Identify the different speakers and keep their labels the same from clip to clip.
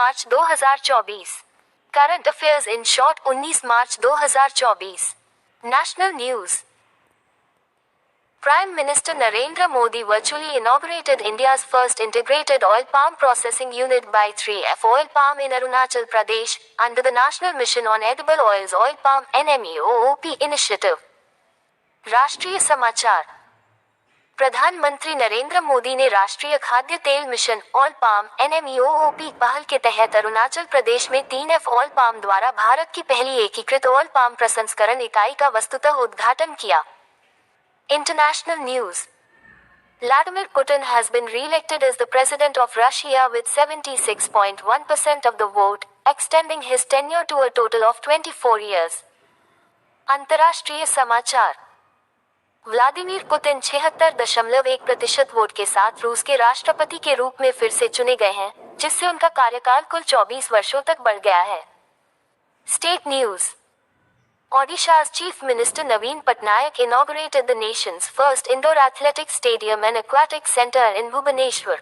Speaker 1: March 2024। Current affairs in short 19 March 2024। National news. Prime Minister Narendra Modi virtually inaugurated India's first integrated oil palm processing unit by 3F Oil Palm in Arunachal Pradesh, under the National Mission on Edible Oils Oil Palm (NMEOOP) initiative. राष्ट्रीय समाचार। प्रधानमंत्री नरेंद्र मोदी ने राष्ट्रीय खाद्य तेल mission oil palm (NMEOOP) पहल के तहत अरुणाचल प्रदेश में 3F ऑयल पाम द्वारा भारत की पहली एकीकृत ऑयल पाम प्रसंस्करण इकाई का वस्तुतः उद्घाटन किया। International news. Vladimir Putin has been re-elected as the president of Russia with 76.1% of the vote, extending his tenure to a total of 24 years. अंतर्राष्ट्रीय समाचार। व्लादिमीर पुतिन 76.1% वोट के साथ रूस के राष्ट्रपति के रूप में फिर से चुने गए हैं, जिससे उनका कार्यकाल कुल 24 वर्षों तक बढ़ गया है। State news. Odisha's Chief Minister Naveen Patnaik inaugurated the nation's first indoor athletic stadium and aquatic center in Bhubaneswar.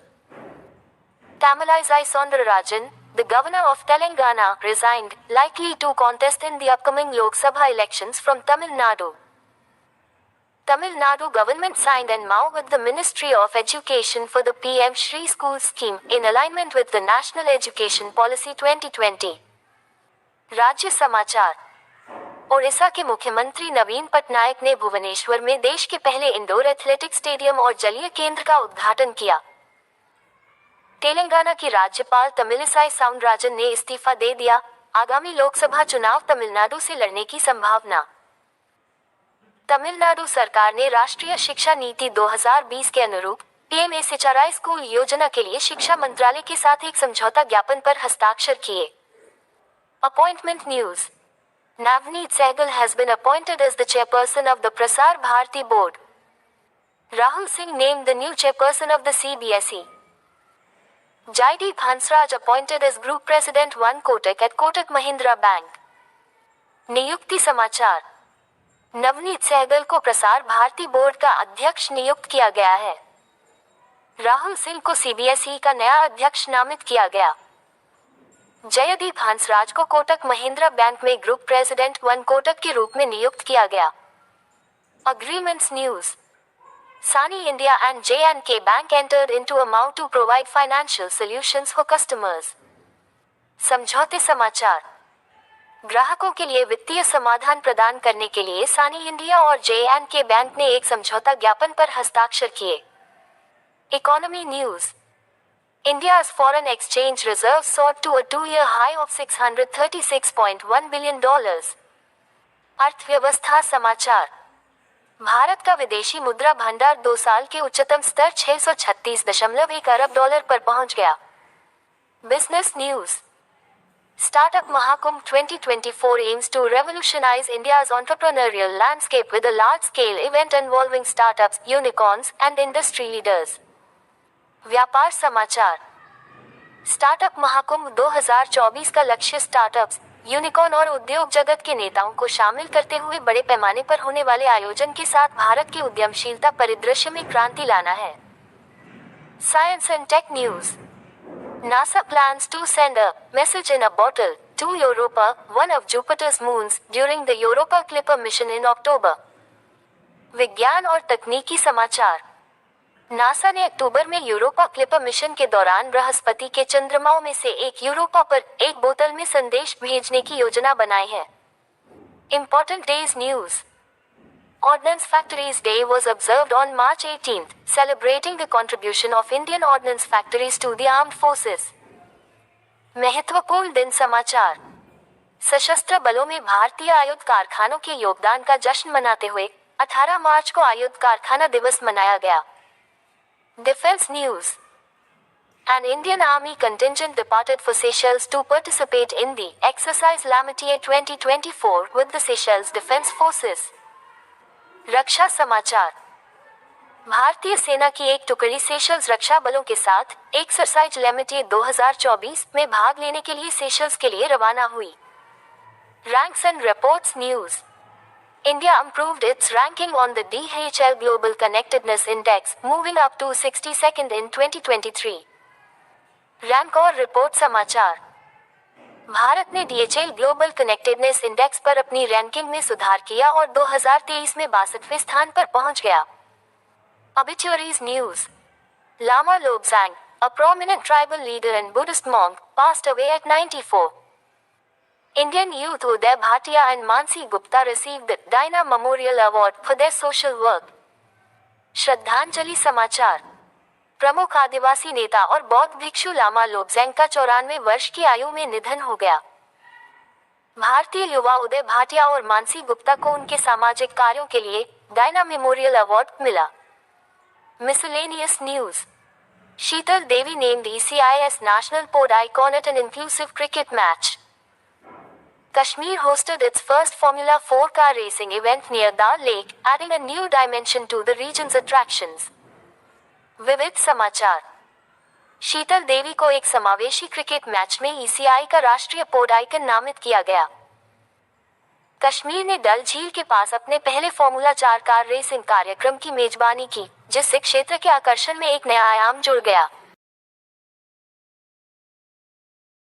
Speaker 1: Tamilisai Soundararajan, the governor of Telangana, resigned, likely to contest in the upcoming Lok Sabha elections from Tamil Nadu. Tamil Nadu government signed an MOU with the Ministry of Education for the PM Shri School scheme, in alignment with the National Education Policy 2020. राज्य समाचार। ओडिशा के मुख्यमंत्री नवीन पटनायक ने भुवनेश्वर में देश के पहले indoor athletic stadium और जलीय केंद्र का उद्घाटन किया। तेलंगाना की राज्यपाल तमिलिसाई साउंडराजन ने इस्तीफा दे दिया, आगामी लोकसभा चुनाव तमिलनाडु से लड़ने की संभावना। तमिलनाडु सरकार ने राष्ट्रीय शिक्षा नीति 2020 के अनुरूप PMSHRI स्कूल योजना के लिए शिक्षा मंत्रालय के साथ एक समझौता ज्ञापन पर हस्ताक्षर किए। Appointment news. Navneet Sehgal has been appointed as the chairperson of the Prasar Bharati board. Rahul Singh named the new chairperson of the CBSE. Jaideep Hansraj appointed as group president 1 Kotak at Kotak Mahindra Bank. नियुक्ति समाचार। नवनीत सहगल को Prasar Bharati board का अध्यक्ष नियुक्त किया गया है। राहुल सिंह को CBSE का नया अध्यक्ष नामित किया गया। जयदीप हंसराज को कोटक महिंद्रा बैंक में ग्रुप प्रेसिडेंट 1 कोटक के रूप में नियुक्त किया गया। Agreements news. सानी India and J&K bank entered into a MOU to provide financial solutions for customers. समझौते समाचार। ग्राहकों के लिए वित्तीय समाधान प्रदान करने के लिए सानी इंडिया और J&K बैंक ने एक समझौता ज्ञापन पर हस्ताक्षर किए। Economy news. India's foreign exchange reserves soared to a 2-year high of $636.1 billion. अर्थव्यवस्था समाचार। भारत का विदेशी मुद्रा भंडार 2 साल के उच्चतम स्तर $636.1 अरब पर पहुंच गया। Business news. Startup Mahakumbh 2024 aims to revolutionize India's entrepreneurial landscape with a large-scale event involving startups, unicorns, and industry leaders. व्यापार समाचार। स्टार्टअप महाकुंभ 2024 का लक्ष्य स्टार्टअप्स, यूनिकॉर्न और उद्योग जगत के नेताओं को शामिल करते हुए बड़े पैमाने पर होने वाले आयोजन के साथ भारत की उद्यमशीलता परिदृश्य में क्रांति लाना है। Science and tech news. NASA plans to send a message in a bottle to Europa, one of Jupiter's moons, during the Europa Clipper mission in October. विज्ञान और तकनीकी समाचार। नासा ने अक्टूबर में यूरोपा क्लिपर मिशन के दौरान बृहस्पति के चंद्रमाओं में से एक यूरोपा पर एक बोतल में संदेश भेजने की योजना बनाई है। Important days news. Ordnance Factories Day was observed on March 18th, celebrating the contribution of Indian ordnance factories to the armed forces. महत्वपूर्ण दिन समाचार। सशस्त्र बलों में भारतीय आयुध कारखानों के योगदान का जश्न मनाते हुए 18 मार्च को आयुध कारखाना दिवस मनाया गया। Defense news. An Indian Army contingent departed for Seychelles to participate in the exercise Lamitier 2024 with the Seychelles Defense Forces. रक्षा समाचार। भारतीय सेना की एक टुकड़ी सेशल्स रक्षा बलों के साथ एक्सरसाइज लेमिटियर 2024 में भाग लेने के लिए सेशल्स के लिए रवाना हुई। Ranks and reports news. India improved its ranking on the DHL Global Connectedness Index, moving up to 62nd in 2023. Rank और रिपोर्ट समाचार। भारत ने DHL ग्लोबल कनेक्टेडनेस इंडेक्स पर अपनी रैंकिंग में सुधार किया और 2023 में 62वें स्थान पर पहुंच गया। Obituaries News. Lama Lobsang, a prominent tribal leader and Buddhist monk, passed away at 94. Indian youth Uday Bhatia and Mansi Gupta received the Dina Memorial Award for their social work. श्रद्धांजलि समाचार। प्रमुख आदिवासी नेता और बौद्ध भिक्षु लामा लोब्सैंग का 94 वर्ष की आयु में निधन हो गया। भारतीय युवा उदय भाटिया और मानसी गुप्ता को उनके सामाजिक कार्यों के लिए डायना मेमोरियल अवार्ड मिला। Miscellaneous News. Sheetal Devi named ECI as national pod icon at an inclusive cricket match. Kashmir hosted its first Formula 4 car racing event near Dal Lake, adding a new dimension to the region's attractions. विविध समाचार। शीतल देवी को एक समावेशी cricket match में ECI का राष्ट्रीय पोड icon नामित किया गया। कश्मीर ने डल झील के पास अपने पहले फॉर्मूला 4 कार रेसिंग कार्यक्रम की मेजबानी की, जिससे क्षेत्र के आकर्षण में एक नया आयाम जुड़ गया।